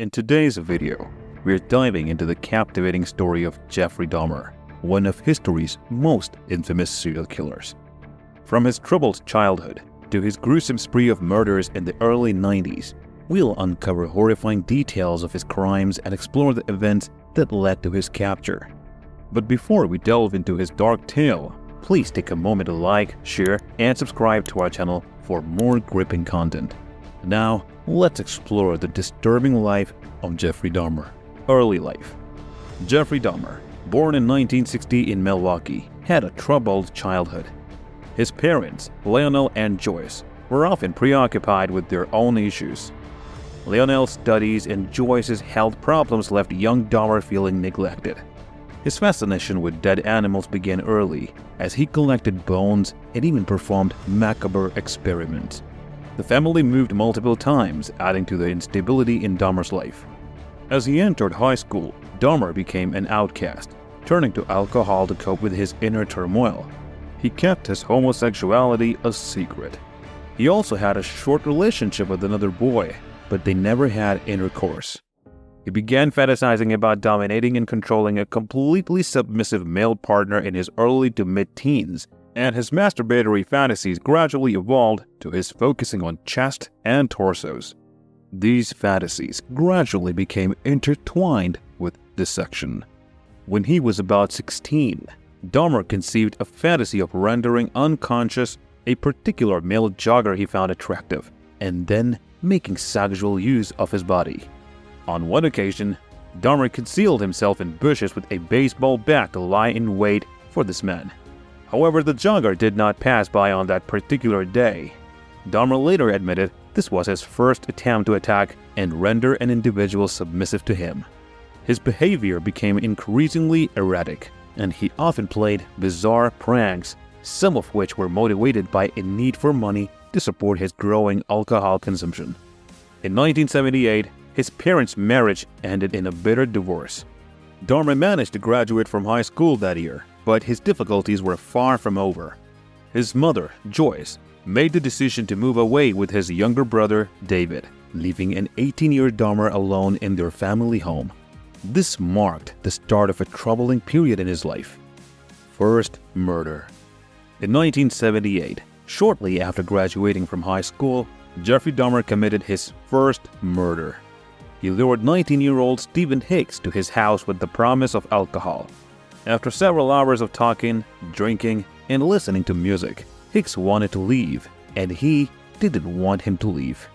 In today's video, we're diving into the captivating story of Jeffrey Dahmer, one of history's most infamous serial killers. From his troubled childhood to his gruesome spree of murders in the early 90s, we'll uncover horrifying details of his crimes and explore the events that led to his capture. But before we delve into his dark tale, please take a moment to like, share, and subscribe to our channel for more gripping content. Now, let's explore the disturbing life of Jeffrey Dahmer. Early life. Jeffrey Dahmer, born in 1960 in Milwaukee, had a troubled childhood. His parents, Lionel and Joyce, were often preoccupied with their own issues. Lionel's studies and Joyce's health problems left young Dahmer feeling neglected. His fascination with dead animals began early, as he collected bones and even performed macabre experiments. The family moved multiple times, adding to the instability in Dahmer's life. As he entered high school, Dahmer became an outcast, turning to alcohol to cope with his inner turmoil. He kept his homosexuality a secret. He also had a short relationship with another boy, but they never had intercourse. He began fantasizing about dominating and controlling a completely submissive male partner in his early to mid-teens, and his masturbatory fantasies gradually evolved to his focusing on chest and torsos. These fantasies gradually became intertwined with dissection. When he was about 16, Dahmer conceived a fantasy of rendering unconscious a particular male jogger he found attractive, and then making sexual use of his body. On one occasion, Dahmer concealed himself in bushes with a baseball bat to lie in wait for this man. However, the jogger did not pass by on that particular day. Dahmer later admitted this was his first attempt to attack and render an individual submissive to him. His behavior became increasingly erratic, and he often played bizarre pranks, some of which were motivated by a need for money to support his growing alcohol consumption. In 1978, his parents' marriage ended in a bitter divorce. Dahmer managed to graduate from high school that year, but his difficulties were far from over. His mother, Joyce, made the decision to move away with his younger brother, David, leaving an 18-year Dahmer alone in their family home. This marked the start of a troubling period in his life. First murder. In 1978, shortly after graduating from high school, Jeffrey Dahmer committed his first murder. He lured 19-year-old Stephen Hicks to his house with the promise of alcohol. After several hours of talking, drinking, and listening to music, Hicks wanted to leave, and he didn't want him to leave.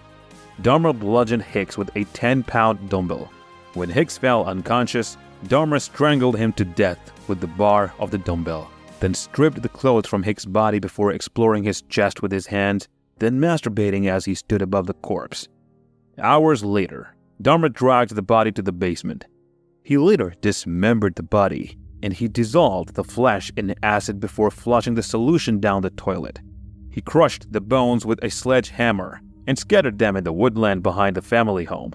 Dahmer bludgeoned Hicks with a 10-pound dumbbell. When Hicks fell unconscious, Dahmer strangled him to death with the bar of the dumbbell, then stripped the clothes from Hicks' body before exploring his chest with his hands, then masturbating as he stood above the corpse. Hours later, Dahmer dragged the body to the basement. He later dismembered the body, and he dissolved the flesh in acid before flushing the solution down the toilet. He crushed the bones with a sledgehammer and scattered them in the woodland behind the family home.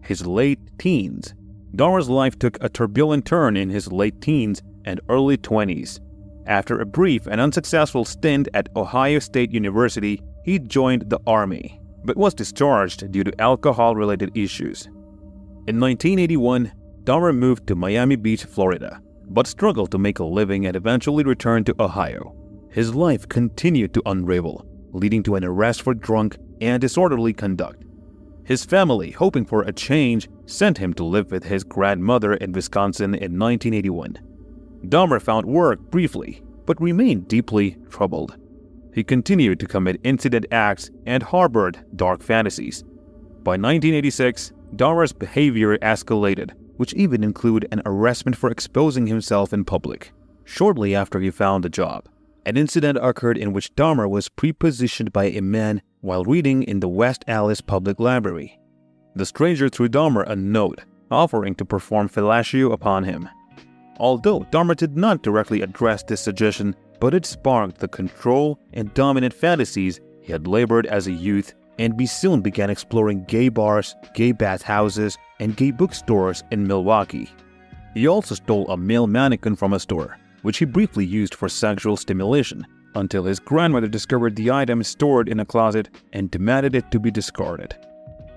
His late teens. Dahmer's life took a turbulent turn in his late teens and early 20s. After a brief and unsuccessful stint at Ohio State University, he joined the Army, but was discharged due to alcohol-related issues. In 1981, Dahmer moved to Miami Beach, Florida, but struggled to make a living and eventually returned to Ohio. His life continued to unravel, leading to an arrest for drunk and disorderly conduct. His family, hoping for a change, sent him to live with his grandmother in Wisconsin in 1981. Dahmer found work briefly, but remained deeply troubled. He continued to commit incident acts and harbored dark fantasies. By 1986, Dahmer's behavior escalated, which even included an arrestment for exposing himself in public. Shortly after he found a job, an incident occurred in which Dahmer was prepositioned by a man while reading in the West Allis Public Library. The stranger threw Dahmer a note, offering to perform fellatio upon him. Although Dahmer did not directly address this suggestion, but it sparked the control and dominant fantasies he had labored as a youth, and he soon began exploring gay bars, gay bathhouses, and gay bookstores in Milwaukee. He also stole a male mannequin from a store, which he briefly used for sexual stimulation, until his grandmother discovered the item stored in a closet and demanded it to be discarded.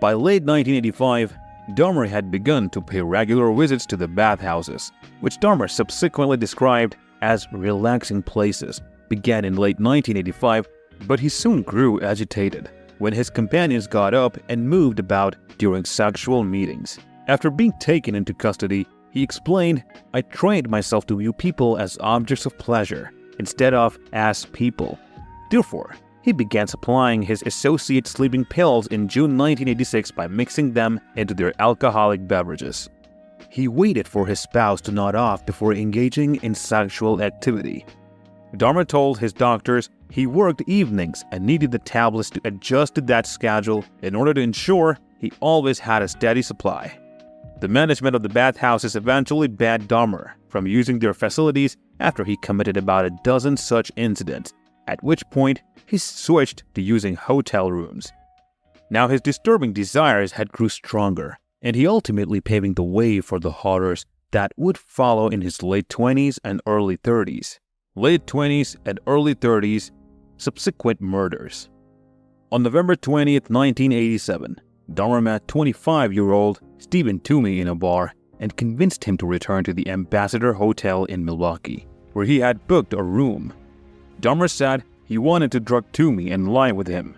By late 1985, Dahmer had begun to pay regular visits to the bathhouses, which Dahmer subsequently described as relaxing places, began in late 1985, but he soon grew agitated when his companions got up and moved about during sexual meetings. After being taken into custody, he explained, "I trained myself to view people as objects of pleasure instead of as people." Therefore, he began supplying his associates sleeping pills in June 1986 by mixing them into their alcoholic beverages. He waited for his spouse to nod off before engaging in sexual activity. Dahmer told his doctors he worked evenings and needed the tablets to adjust to that schedule in order to ensure he always had a steady supply. The management of the bathhouses eventually banned Dahmer from using their facilities after he committed about a dozen such incidents, at which point he switched to using hotel rooms. Now his disturbing desires had grew stronger, and he ultimately paving the way for the horrors that would follow in his late 20s and early 30s. Late 20s and early 30s, subsequent murders. On November 20th, 1987, Dahmer met 25-year-old Stephen Toomey in a bar and convinced him to return to the Ambassador Hotel in Milwaukee, where he had booked a room. Dahmer said he wanted to drug Toomey and lie with him.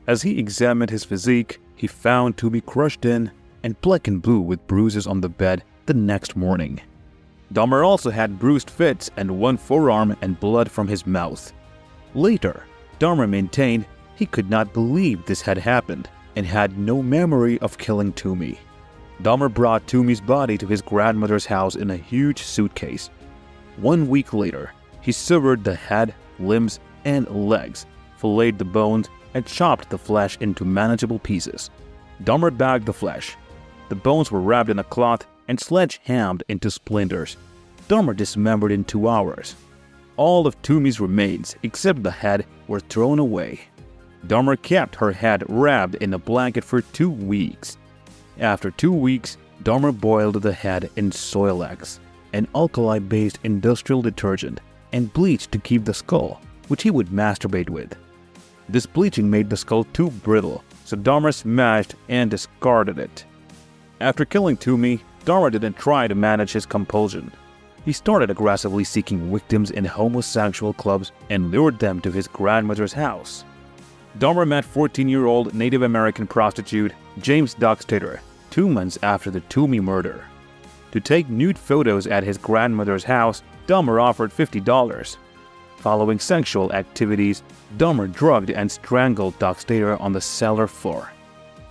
As he examined his physique, he found Toomey crushed in and black and blue with bruises on the bed the next morning. Dahmer also had bruised fists and one forearm and blood from his mouth. Later, Dahmer maintained he could not believe this had happened and had no memory of killing Toomey. Dahmer brought Toomey's body to his grandmother's house in a huge suitcase. 1 week later, he severed the head, limbs, and legs, filleted the bones, and chopped the flesh into manageable pieces. Dahmer bagged the flesh. The bones were wrapped in a cloth and sledge-hammed into splinters. Dahmer dismembered in 2 hours. All of Toomey's remains, except the head, were thrown away. Dahmer kept her head wrapped in a blanket for 2 weeks. After 2 weeks, Dahmer boiled the head in Soilex, an alkali-based industrial detergent, and bleached to keep the skull, which he would masturbate with. This bleaching made the skull too brittle, so Dahmer smashed and discarded it. After killing Toomey, Dahmer didn't try to manage his compulsion. He started aggressively seeking victims in homosexual clubs and lured them to his grandmother's house. Dahmer met 14-year-old Native American prostitute James Dockstader 2 months after the Toomey murder. To take nude photos at his grandmother's house, Dahmer offered $50. Following sexual activities, Dahmer drugged and strangled Dockstader on the cellar floor.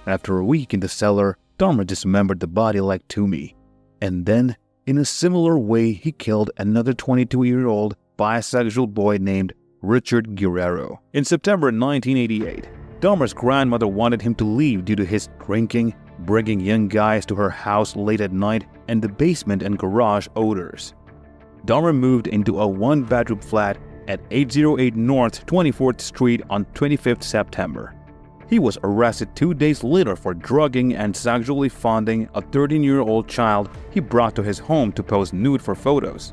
After a week in the cellar, Dahmer dismembered the body like Toomey, and then, in a similar way, he killed another 22-year-old bisexual boy named Richard Guerrero. In September 1988, Dahmer's grandmother wanted him to leave due to his drinking, bringing young guys to her house late at night, and the basement and garage odors. Dahmer moved into a 1-bedroom flat at 808 North 24th Street on 25th September. He was arrested 2 days later for drugging and sexually fondling a 13-year-old child he brought to his home to pose nude for photos.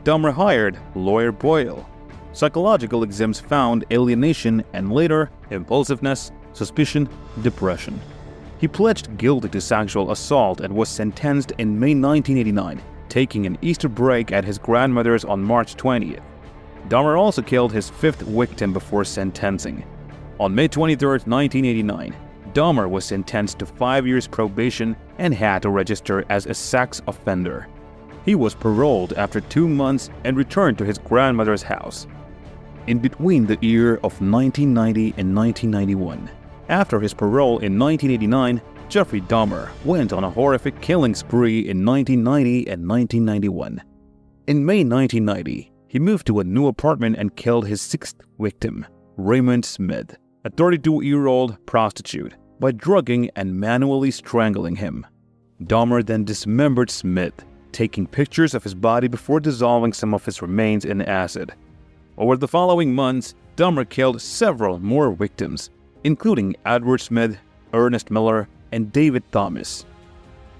Dahmer hired lawyer Boyle. Psychological exams found alienation and later impulsiveness, suspicion, depression. He pledged guilty to sexual assault and was sentenced in May 1989, taking an Easter break at his grandmother's on March 20th. Dahmer also killed his 5th victim before sentencing. On May 23, 1989, Dahmer was sentenced to 5 years probation and had to register as a sex offender. He was paroled after 2 months and returned to his grandmother's house. In between the year of 1990 and 1991, after his parole in 1989, Jeffrey Dahmer went on a horrific killing spree in 1990 and 1991. In May 1990, he moved to a new apartment and killed his 6th victim, Raymond Smith, a 32-year-old prostitute, by drugging and manually strangling him. Dahmer then dismembered Smith, taking pictures of his body before dissolving some of his remains in acid. Over the following months, Dahmer killed several more victims, including Edward Smith, Ernest Miller, and David Thomas.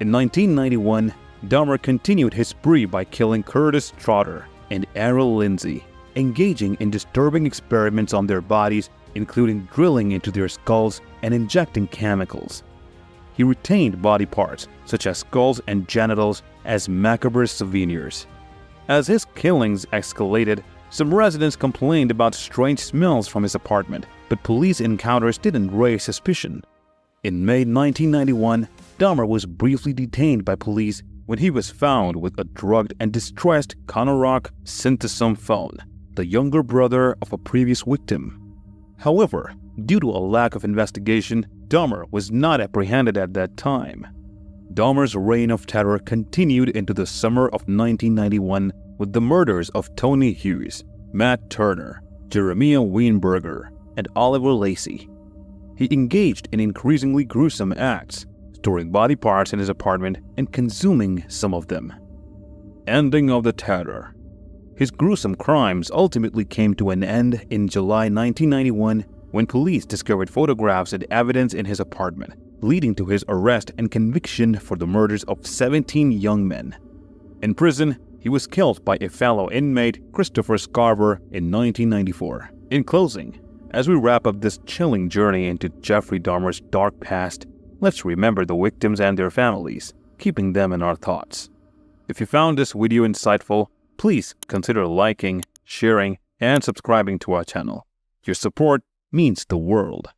In 1991, Dahmer continued his spree by killing Curtis Trotter and Errol Lindsay, engaging in disturbing experiments on their bodies, including drilling into their skulls and injecting chemicals. he retained body parts such as skulls and genitals as macabre souvenirs. As his killings escalated, some residents complained about strange smells from his apartment, but police encounters didn't raise suspicion. In May 1991, Dahmer was briefly detained by police when he was found with a drugged and distressed Conorak Synthesome phone, the younger brother of a previous victim. However, due to a lack of investigation, Dahmer was not apprehended at that time. Dahmer's reign of terror continued into the summer of 1991 with the murders of Tony Hughes, Matt Turner, Jeremiah Weinberger, and Oliver Lacey. He engaged in increasingly gruesome acts, storing body parts in his apartment and consuming some of them. Ending of the terror. His gruesome crimes ultimately came to an end in July 1991 when police discovered photographs and evidence in his apartment, leading to his arrest and conviction for the murders of 17 young men. In prison, he was killed by a fellow inmate, Christopher Scarver, in 1994. In closing, as we wrap up this chilling journey into Jeffrey Dahmer's dark past, let's remember the victims and their families, keeping them in our thoughts. If you found this video insightful, please consider liking, sharing, and subscribing to our channel. Your support means the world.